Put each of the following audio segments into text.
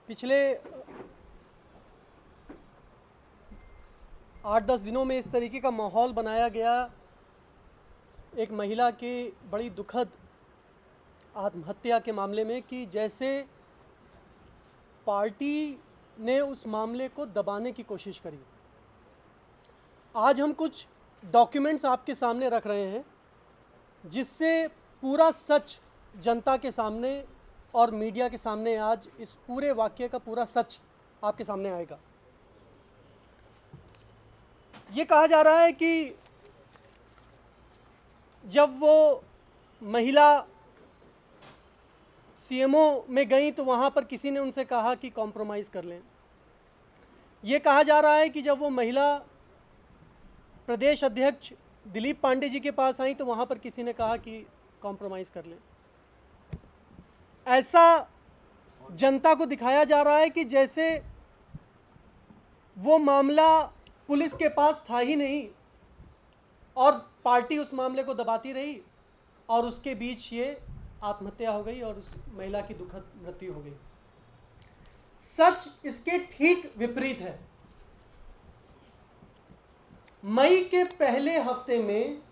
पिछले 8-10 दिनों में इस तरीके का माहौल बनाया गया एक महिला की बड़ी दुखद आत्महत्या के मामले में कि जैसे पार्टी ने उस मामले को दबाने की कोशिश करी। आज हम कुछ डॉक्यूमेंट्स आपके सामने रख रहे हैं जिससे पूरा सच जनता के सामने और मीडिया के सामने आज इस पूरे वाक़ये का पूरा सच आपके सामने आएगा। ये कहा जा रहा है कि जब वो महिला सीएमओ में गई तो वहाँ पर किसी ने उनसे कहा कि कॉम्प्रोमाइज़ कर लें। ये कहा जा रहा है कि जब वो महिला प्रदेश अध्यक्ष दिलीप पांडे जी के पास आई तो वहाँ पर किसी ने कहा कि कॉम्प्रोमाइज़ कर लें। ऐसा जनता को दिखाया जा रहा है कि जैसे वो मामला पुलिस के पास था ही नहीं और पार्टी उस मामले को दबाती रही और उसके बीच ये आत्महत्या हो गई और उस महिला की दुखद मृत्यु हो गई। सच इसके ठीक विपरीत है। मई के पहले हफ्ते में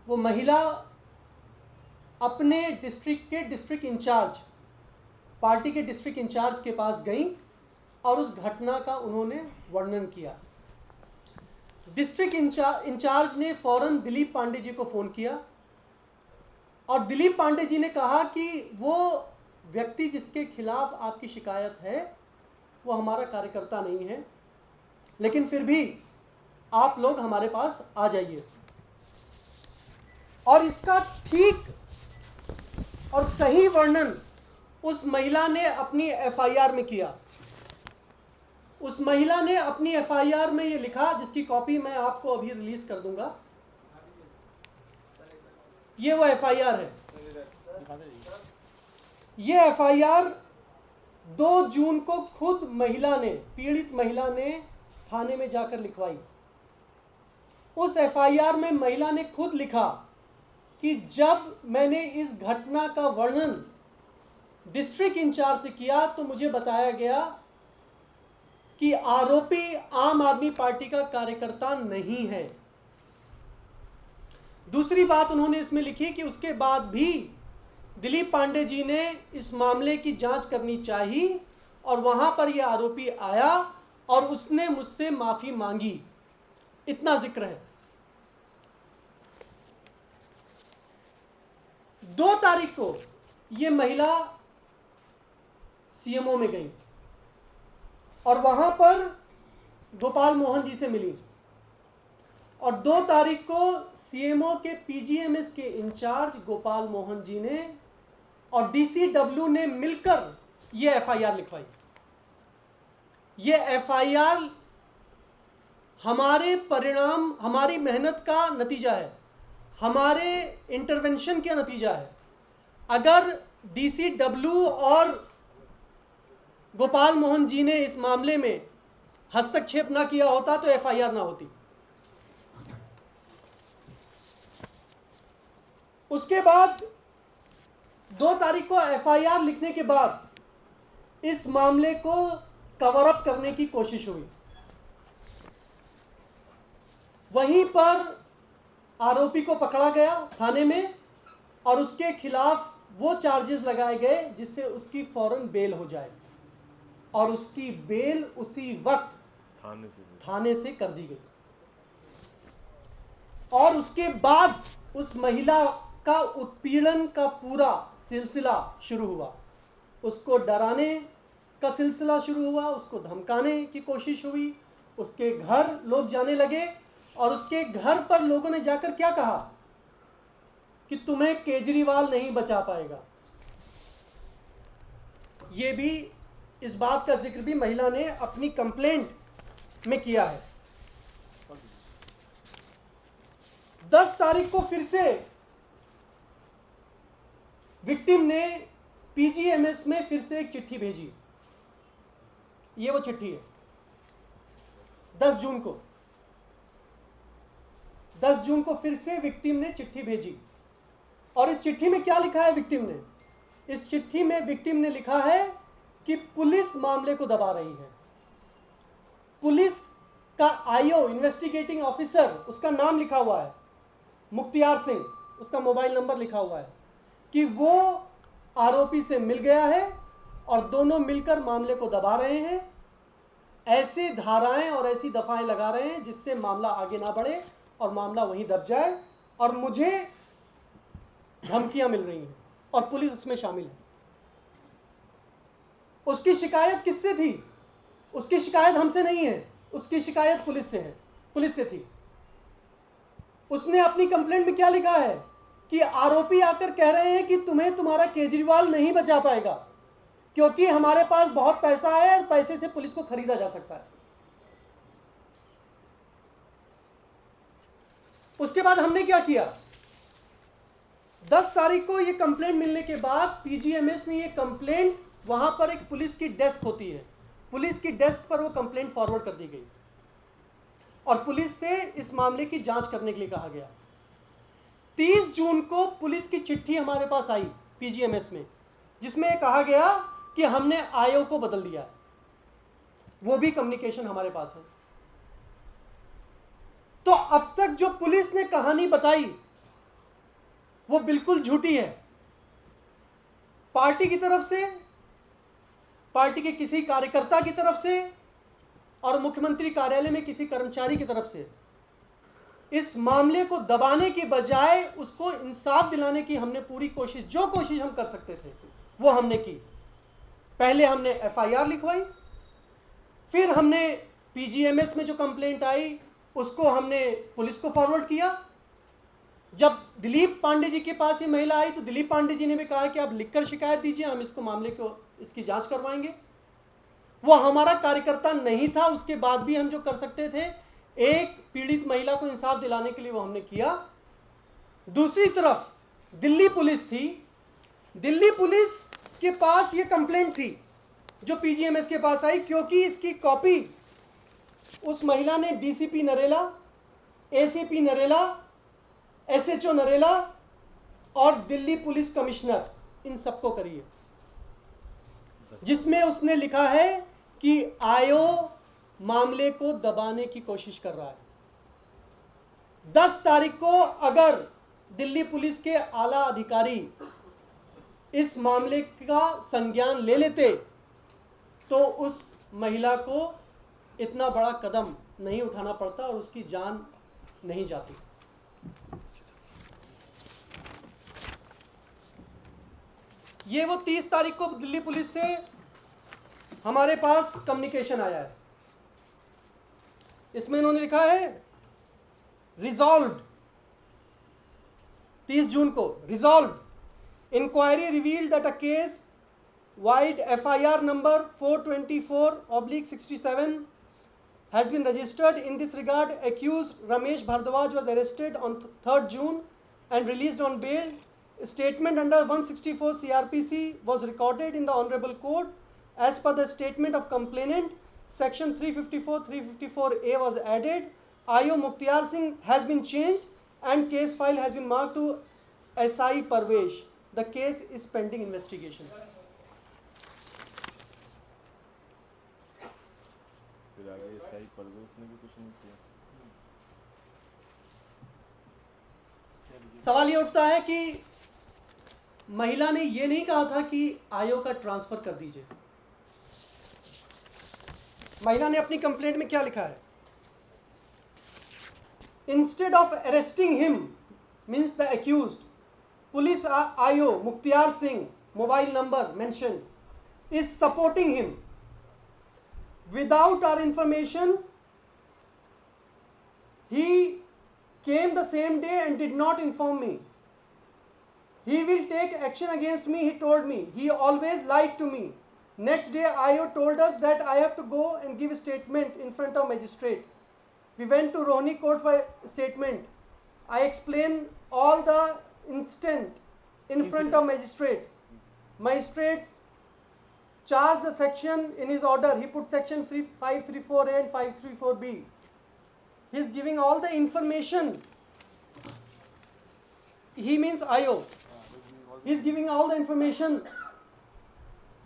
वो महिला अपने डिस्ट्रिक्ट के डिस्ट्रिक्ट इंचार्ज, पार्टी के डिस्ट्रिक्ट इंचार्ज के पास गई और उस घटना का उन्होंने वर्णन किया। डिस्ट्रिक्ट इंचार्ज ने फौरन दिलीप पांडे जी को फ़ोन किया और दिलीप पांडे जी ने कहा कि वो व्यक्ति जिसके खिलाफ आपकी शिकायत है वो हमारा कार्यकर्ता नहीं है, लेकिन फिर भी आप लोग हमारे पास आ जाइए। और इसका ठीक और सही वर्णन उस महिला ने अपनी एफआईआर में किया। उस महिला ने अपनी एफआईआर में ये लिखा, जिसकी कॉपी मैं आपको अभी रिलीज कर दूंगा। ये वो एफआईआर है। ये एफआईआर 2 जून को खुद महिला ने, पीड़ित महिला ने थाने में जाकर लिखवाई। उस एफआईआर में महिला ने खुद लिखा कि जब मैंने इस घटना का वर्णन डिस्ट्रिक्ट इंचार्ज से किया तो मुझे बताया गया कि आरोपी आम आदमी पार्टी का कार्यकर्ता नहीं है। दूसरी बात उन्होंने इसमें लिखी कि उसके बाद भी दिलीप पांडे जी ने इस मामले की जांच करनी चाहिए और वहां पर यह आरोपी आया और उसने मुझसे माफी मांगी। इतना जिक्र है। 2 तारीख को यह महिला सीएमओ में गई और वहां पर गोपाल मोहन जी से मिली और 2 तारीख को सीएमओ के पीजीएमएस के इंचार्ज गोपाल मोहन जी ने और डीसीडब्ल्यू ने मिलकर यह एफआईआर लिखवाई। यह एफआईआर हमारे परिणाम, हमारी मेहनत का नतीजा है, हमारे इंटरवेंशन का नतीजा है। अगर डीसीडब्ल्यू और गोपाल मोहन जी ने इस मामले में हस्तक्षेप ना किया होता तो एफआईआर ना होती। उसके बाद 2 तारीख को एफआईआर लिखने के बाद इस मामले को कवर अप करने की कोशिश हुई। वहीं पर आरोपी को पकड़ा गया थाने में और उसके खिलाफ वो चार्जेस लगाए गए जिससे उसकी फौरन बेल हो जाए और उसकी बेल उसी वक्त थाने से कर दी गई। और उसके बाद उस महिला का उत्पीड़न का पूरा सिलसिला शुरू हुआ। उसको डराने का सिलसिला शुरू हुआ, उसको धमकाने की कोशिश हुई, उसके घर लोग जाने लगे और उसके घर पर लोगों ने जाकर क्या कहा कि तुम्हें केजरीवाल नहीं बचा पाएगा। ये भी, इस बात का जिक्र भी महिला ने अपनी कंप्लेंट में किया है। 10 तारीख को फिर से विक्टिम ने पीजीएमएस में फिर से एक चिट्ठी भेजी। ये वो चिट्ठी है। 10 जून को फिर से विक्टिम ने चिट्ठी भेजी और इस चिट्ठी में क्या लिखा है विक्टिम ने? इस चिट्ठी में विक्टिम ने लिखा है कि पुलिस मामले को दबा रही है। पुलिस का आईओ, इन्वेस्टिगेटिंग ऑफिसर, उसका नाम लिखा हुआ है मुख्तियार सिंह, उसका मोबाइल नंबर लिखा हुआ है कि वो आरोपी से मिल गया है और दोनों मिलकर मामले को दबा रहे हैं। ऐसे धाराएं और ऐसी दफाएं लगा रहे हैं जिससे मामला आगे ना बढ़े और मामला वहीं दब जाए, और मुझे धमकियां मिल रही हैं और पुलिस उसमें शामिल है। उसकी शिकायत किससे थी? उसकी शिकायत हमसे नहीं है, उसकी शिकायत पुलिस से है, पुलिस से थी। उसने अपनी कंप्लेंट में क्या लिखा है कि आरोपी आकर कह रहे हैं कि तुम्हें तुम्हारा केजरीवाल नहीं बचा पाएगा क्योंकि हमारे पास बहुत पैसा है और पैसे से पुलिस को खरीदा जा सकता है। उसके बाद हमने क्या किया? 10 तारीख को ये कंप्लेंट मिलने के बाद पीजीएमएस ने ये कंप्लेंट, वहां पर एक पुलिस की डेस्क होती है, पुलिस की डेस्क पर वो कंप्लेंट फॉरवर्ड कर दी गई और पुलिस से इस मामले की जांच करने के लिए कहा गया। 30 जून को पुलिस की चिट्ठी हमारे पास आई पीजीएमएस में, जिसमें कहा गया कि हमने आईओ को बदल दिया है। वो भी कम्युनिकेशन हमारे पास है। तो अब तक जो पुलिस ने कहानी बताई वो बिल्कुल झूठी है। पार्टी की तरफ से, पार्टी के किसी कार्यकर्ता की तरफ से और मुख्यमंत्री कार्यालय में किसी कर्मचारी की तरफ से इस मामले को दबाने की बजाय उसको इंसाफ दिलाने की हमने पूरी कोशिश, जो कोशिश हम कर सकते थे वो हमने की। पहले हमने एफआईआर लिखवाई, फिर हमने पीजीएमएस में जो कंप्लेंट आई उसको हमने पुलिस को फॉरवर्ड किया। जब दिलीप पांडे जी के पास ये महिला आई तो दिलीप पांडे जी ने भी कहा कि आप लिखकर शिकायत दीजिए, हम इसको मामले को इसकी जांच करवाएंगे। वो हमारा कार्यकर्ता नहीं था, उसके बाद भी हम जो कर सकते थे एक पीड़ित महिला को इंसाफ दिलाने के लिए वो हमने किया। दूसरी तरफ दिल्ली पुलिस थी, दिल्ली पुलिस के पास ये कंप्लेंट थी जो पीजीएमएस के पास आई, क्योंकि इसकी कॉपी उस महिला ने DCP Narela, ACP Narela, SHO Narela और दिल्ली पुलिस कमिश्नर, इन सबको करी है, जिसमें उसने लिखा है कि आईओ मामले को दबाने की कोशिश कर रहा है। 10 तारीख को अगर दिल्ली पुलिस के आला अधिकारी इस मामले का संज्ञान ले लेते तो उस महिला को इतना बड़ा कदम नहीं उठाना पड़ता और उसकी जान नहीं जाती। ये वो 30 तारीख को दिल्ली पुलिस से हमारे पास कम्युनिकेशन आया है। इसमें इन्होंने लिखा है रिजॉल्व्ड, 30 जून को, resolved, inquiry revealed that a case vide FIR number 424/67 has been registered. In this regard, accused Ramesh Bhardwaj was arrested on 3rd June and released on bail. A statement under 164 CRPC was recorded in the Honorable Court. As per the statement of complainant, Section 354, 354A was added. IO Mukhtiar Singh has been changed and case file has been marked to SI Parvesh. The case is pending investigation. फिर आगे SI परवेश ने भी कुछ नहीं किया। सवाल ये उठता है कि महिला ने ये नहीं कहा था कि आयोग का ट्रांसफर कर दीजिए। महिला ने अपनी कंप्लेंट में क्या लिखा है? Instead of arresting him, means the accused, police IO Mukhtiar Singh, mobile number mention, is supporting him without our information. He came the same day and did not inform me. He will take action against me, he told me. He always lied to me. Next day, IO told us that I have to go and give a statement in front of magistrate. We went to Rohini court for a statement. I explained all the incident in front of magistrate. Magistrate charged the section in his order. He put section 534A and 534B. He is giving all the information. He means IO. He is giving all the information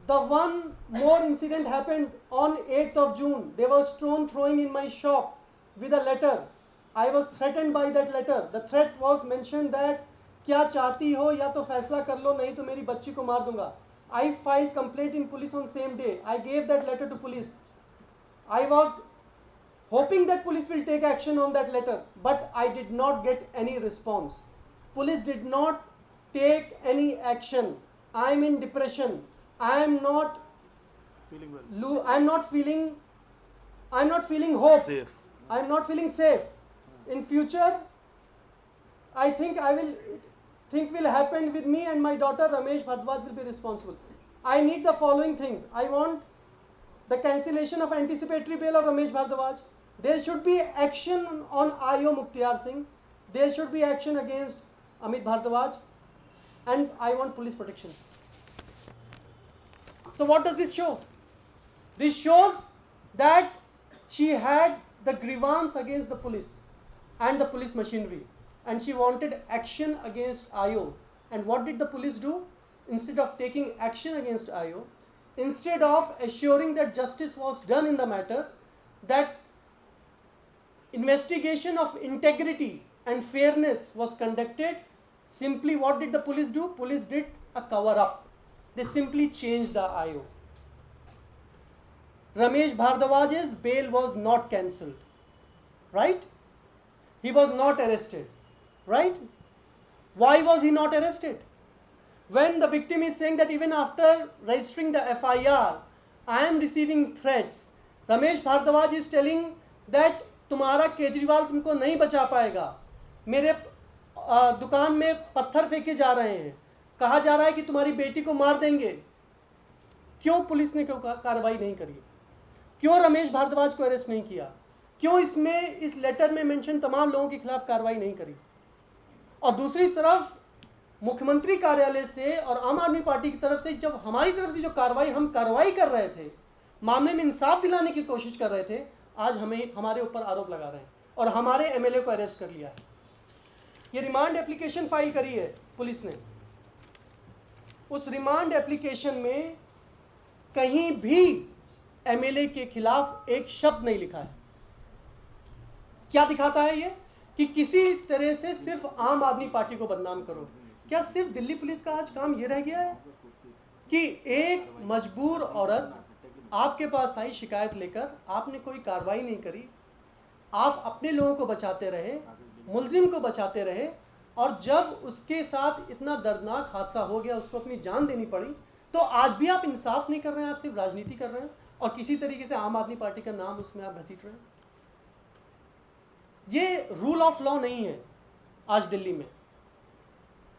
The one more incident happened on 8th of June. There was stone throwing in my shop with a letter. I was threatened by that letter. The threat was mentioned that क्या चाहती हो या तो फैसला कर लो नहीं तो मेरी बच्ची को मार दूंगा. I filed complaint in police on same day. I gave that letter to police. I was hoping that police will take action on that letter, but I did not get any response. Police did not take any action. I am in depression. I am not feeling well. I am not feeling hope. Safe. I am not feeling safe. In future, I think will happen with me and my daughter Ramesh Bhardwaj will be responsible. I need the following things. I want the cancellation of anticipatory bail of Ramesh Bhardwaj. There should be action on IO Mukhtiar Singh. There should be action against Amit Bhardwaj. And I want police protection. So what does this show? This shows that she had the grievance against the police and the police machinery, and she wanted action against IO. And what did the police do? Instead of taking action against IO, instead of assuring that justice was done in the matter, that investigation of integrity and fairness was conducted, simply what did the police do? Police did a cover-up. They simply changed the IO. Ramesh Bhardwaj's bail was not cancelled, right? He was not arrested, right? Why was he not arrested? When the victim is saying that even after registering the FIR, I am receiving threats, Ramesh Bhardwaj is telling that तुम्हारा केजरीवाल तुमको नहीं बचा पाएगा, मेरे दुकान में पत्थर फेंके जा रहे हैं, कहा जा रहा है कि तुम्हारी बेटी को मार देंगे. क्यों पुलिस ने कार्रवाई नहीं करी? क्यों रमेश भारद्वाज को अरेस्ट नहीं किया? क्यों इस लेटर में मेंशन तमाम लोगों के खिलाफ कार्रवाई नहीं करी? और दूसरी तरफ मुख्यमंत्री कार्यालय से और आम आदमी पार्टी की तरफ से जब हमारी तरफ से जो कार्रवाई कर रहे थे, मामले में इंसाफ दिलाने की कोशिश कर रहे थे, आज हमारे ऊपर आरोप लगा रहे हैं और हमारे एमएलए को अरेस्ट कर लिया है. ये रिमांड एप्लीकेशन फाइल करी है पुलिस ने. उस रिमांड एप्लीकेशन में कहीं भी एमएलए के खिलाफ एक शब्द नहीं लिखा है. क्या दिखाता है ये? कि किसी तरह से सिर्फ आम आदमी पार्टी को बदनाम करो. क्या सिर्फ दिल्ली पुलिस का आज काम ये रह गया है कि एक मजबूर औरत आपके पास आई शिकायत लेकर, आपने कोई कार्रवाई नहीं करी, आप अपने लोगों को बचाते रहे, मुलजिम को बचाते रहे, और जब उसके साथ इतना दर्दनाक हादसा हो गया, उसको अपनी जान देनी पड़ी, तो आज भी आप इंसाफ नहीं कर रहे हैं, आप सिर्फ राजनीति कर रहे हैं और किसी तरीके से आम आदमी पार्टी का नाम उसमें आप घसीट रहे हैं. ये रूल ऑफ लॉ नहीं है आज दिल्ली में.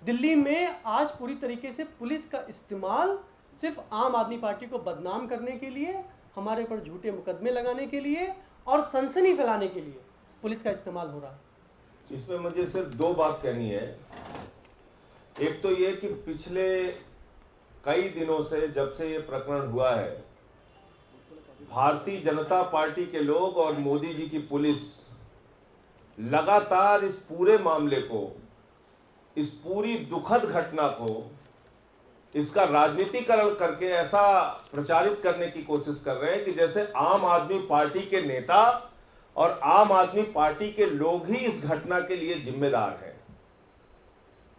दिल्ली में आज पूरी तरीके से पुलिस का इस्तेमाल सिर्फ आम आदमी पार्टी को बदनाम करने के लिए, हमारे ऊपर झूठे मुकदमे लगाने के लिए और सनसनी फैलाने के लिए पुलिस का इस्तेमाल हो रहा है. इसमें मुझे सिर्फ दो बात कहनी है. एक तो ये कि पिछले कई दिनों से, जब से ये प्रकरण हुआ है, भारतीय जनता पार्टी के लोग और मोदी जी की पुलिस लगातार इस पूरे मामले को, इस पूरी दुखद घटना को, इसका राजनीतिकरण करके ऐसा प्रचारित करने की कोशिश कर रहे हैं कि जैसे आम आदमी पार्टी के नेता और आम आदमी पार्टी के लोग ही इस घटना के लिए जिम्मेदार हैं.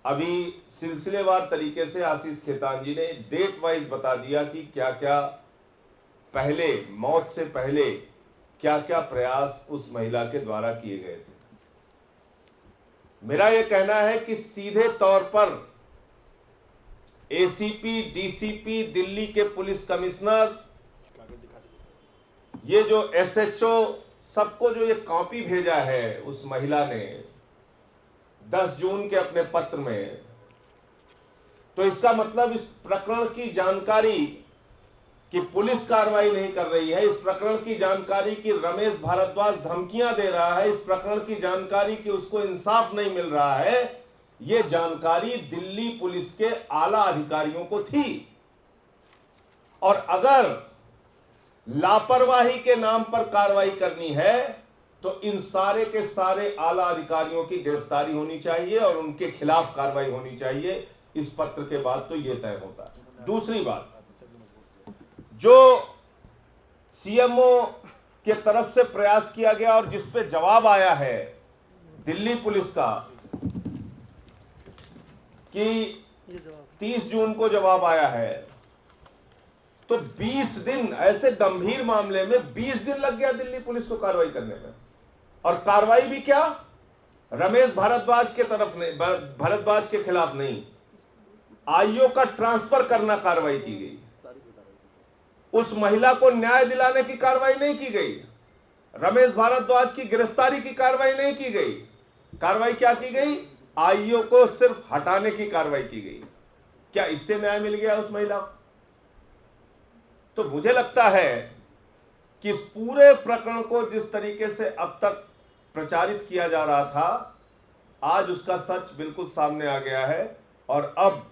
अभी सिलसिलेवार तरीके से आशीष खेतान जी ने डेट वाइज बता दिया कि क्या क्या पहले, मौत से पहले क्या क्या प्रयास उस महिला के द्वारा किए गए थे. मेरा यह कहना है कि सीधे तौर पर एसीपी, डीसीपी, दिल्ली के पुलिस कमिश्नर, ये जो एसएचओ, सबको जो ये कॉपी भेजा है उस महिला ने 10 जून के अपने पत्र में, तो इसका मतलब इस प्रकरण की जानकारी कि पुलिस कार्रवाई नहीं कर रही है, इस प्रकरण की जानकारी कि रमेश भारद्वाज धमकियां दे रहा है, इस प्रकरण की जानकारी कि उसको इंसाफ नहीं मिल रहा है, ये जानकारी दिल्ली पुलिस के आला अधिकारियों को थी. और अगर लापरवाही के नाम पर कार्रवाई करनी है तो इन सारे के सारे आला अधिकारियों की गिरफ्तारी होनी चाहिए और उनके खिलाफ कार्रवाई होनी चाहिए. इस पत्र के बाद तो यह तय होता है. दूसरी बात, जो सीएमओ के तरफ से प्रयास किया गया और जिस पे जवाब आया है दिल्ली पुलिस का कि 30 जून को जवाब आया है, तो 20 दिन, ऐसे गंभीर मामले में 20 दिन लग गया दिल्ली पुलिस को कार्रवाई करने में। और कार्रवाई भी क्या, रमेश भारद्वाज के तरफ नहीं, भारद्वाज के खिलाफ नहीं, आईओ का ट्रांसफर करना कार्रवाई की गई। उस महिला को न्याय दिलाने की कार्रवाई नहीं की गई, रमेश भारद्वाज की गिरफ्तारी की कार्रवाई नहीं की गई। कार्रवाई क्या की गई, आईओ को सिर्फ हटाने की कार्रवाई की गई। क्या इससे न्याय मिल गया उस महिला को? तो मुझे लगता है कि इस पूरे प्रकरण को जिस तरीके से अब तक प्रचारित किया जा रहा था, आज उसका सच बिल्कुल सामने आ गया है। और अब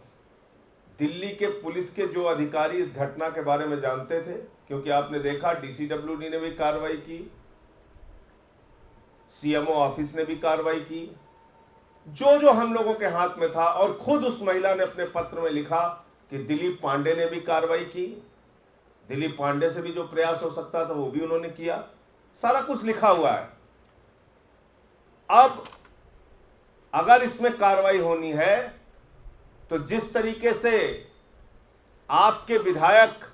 दिल्ली के पुलिस के जो अधिकारी इस घटना के बारे में जानते थे, क्योंकि आपने देखा डीसीडब्ल्यूडी ने भी कार्रवाई की, सीएमओ ऑफिस ने भी कार्रवाई की, जो जो हम लोगों के हाथ में था। और खुद उस महिला ने अपने पत्र में लिखा कि दिलीप पांडे ने भी कार्रवाई की, दिलीप पांडे से भी जो प्रयास हो सकता था वो भी उन्होंने किया, सारा कुछ लिखा हुआ है। अब अगर इसमें कार्रवाई होनी है तो जिस तरीके से आपके विधायक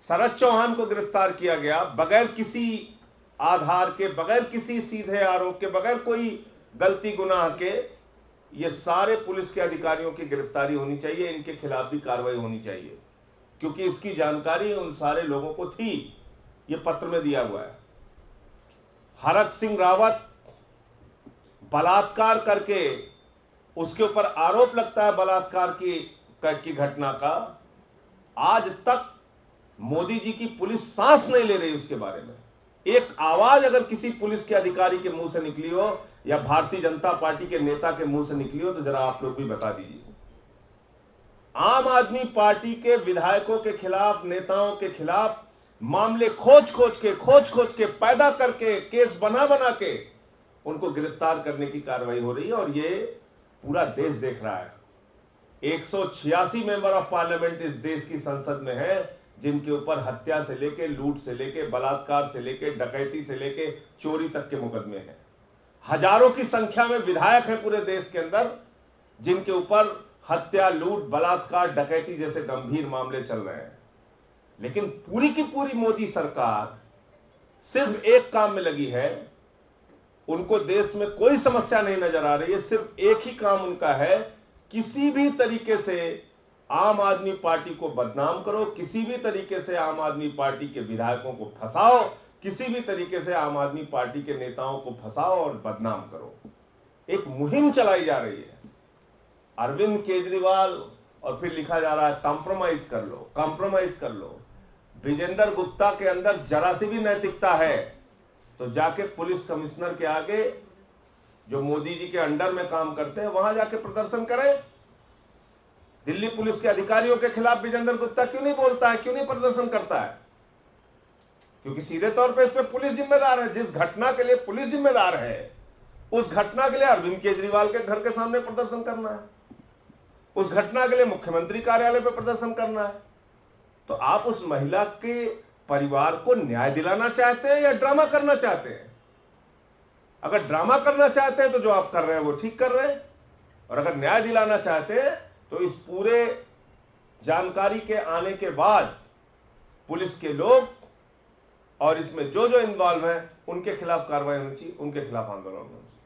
शरद चौहान को गिरफ्तार किया गया, बगैर किसी आधार के, बगैर किसी सीधे आरोप के, बगैर कोई गलती गुनाह के, ये सारे पुलिस के अधिकारियों की गिरफ्तारी होनी चाहिए, इनके खिलाफ भी कार्रवाई होनी चाहिए, क्योंकि इसकी जानकारी उन सारे लोगों को थी। ये पत्र में दिया हुआ है। हरक सिंह रावत बलात्कार करके, उसके ऊपर आरोप लगता है बलात्कार की घटना का, आज तक मोदी जी की पुलिस सांस नहीं ले रही उसके बारे में। एक आवाज अगर किसी पुलिस के अधिकारी के मुंह से निकली हो या भारतीय जनता पार्टी के नेता के मुंह से निकली हो तो जरा आप लोग भी बता दीजिए। आम आदमी पार्टी के विधायकों के खिलाफ, नेताओं के खिलाफ मामले खोज खोज के पैदा करके, केस बना के उनको गिरफ्तार करने की कार्रवाई हो रही है। और ये पूरा देश देख रहा है। 186 मेंबर ऑफ पार्लियामेंट इस देश की संसद में है, जिनके ऊपर हत्या से लेके, लूट से लेके, बलात्कार से लेके, डकैती से लेके, चोरी तक के मुकदमे हैं। हजारों की संख्या में विधायक हैं पूरे देश के अंदर, जिनके ऊपर हत्या, लूट, बलात्कार, डकैती जैसे गंभीर मामले चल रहे हैं। लेकिन पूरी की पूरी मोदी सरकार सिर्फ एक काम में लगी है। उनको देश में कोई समस्या नहीं नजर आ रही है, सिर्फ एक ही काम उनका है, किसी भी तरीके से आम आदमी पार्टी को बदनाम करो, किसी भी तरीके से आम आदमी पार्टी के विधायकों को फंसाओ, किसी भी तरीके से आम आदमी पार्टी के नेताओं को फंसाओ और बदनाम करो। एक मुहिम चलाई जा रही है। अरविंद केजरीवाल, और फिर लिखा जा रहा है कॉम्प्रोमाइज कर लो, कॉम्प्रोमाइज कर लो। विजेंद्र गुप्ता के अंदर जरा सी भी नैतिकता है तो जाके पुलिस कमिश्नर के आगे, जो मोदी जी के अंडर में काम करते हैं, वहां जाके प्रदर्शन करें। दिल्ली पुलिस के अधिकारियों के खिलाफ विजेंद्र गुप्ता क्यों नहीं बोलता है, क्यों नहीं प्रदर्शन करता है? क्योंकि सीधे तौर पे इस पे पुलिस जिम्मेदार है। जिस घटना के लिए पुलिस जिम्मेदार है, उस घटना के लिए अरविंद केजरीवाल के घर के सामने प्रदर्शन करना है, उस घटना के लिए मुख्यमंत्री कार्यालय पे प्रदर्शन करना है। तो आप उस महिला के परिवार को न्याय दिलाना चाहते हैं या ड्रामा करना चाहते हैं? अगर ड्रामा करना चाहते हैं तो जो आप कर रहे हैं वो ठीक कर रहे हैं, और अगर न्याय दिलाना चाहते हैं तो इस पूरे जानकारी के आने के बाद पुलिस के लोग और इसमें जो जो इन्वॉल्व हैं उनके खिलाफ कार्रवाई होनी चाहिए, उनके खिलाफ आंदोलन होना चाहिए।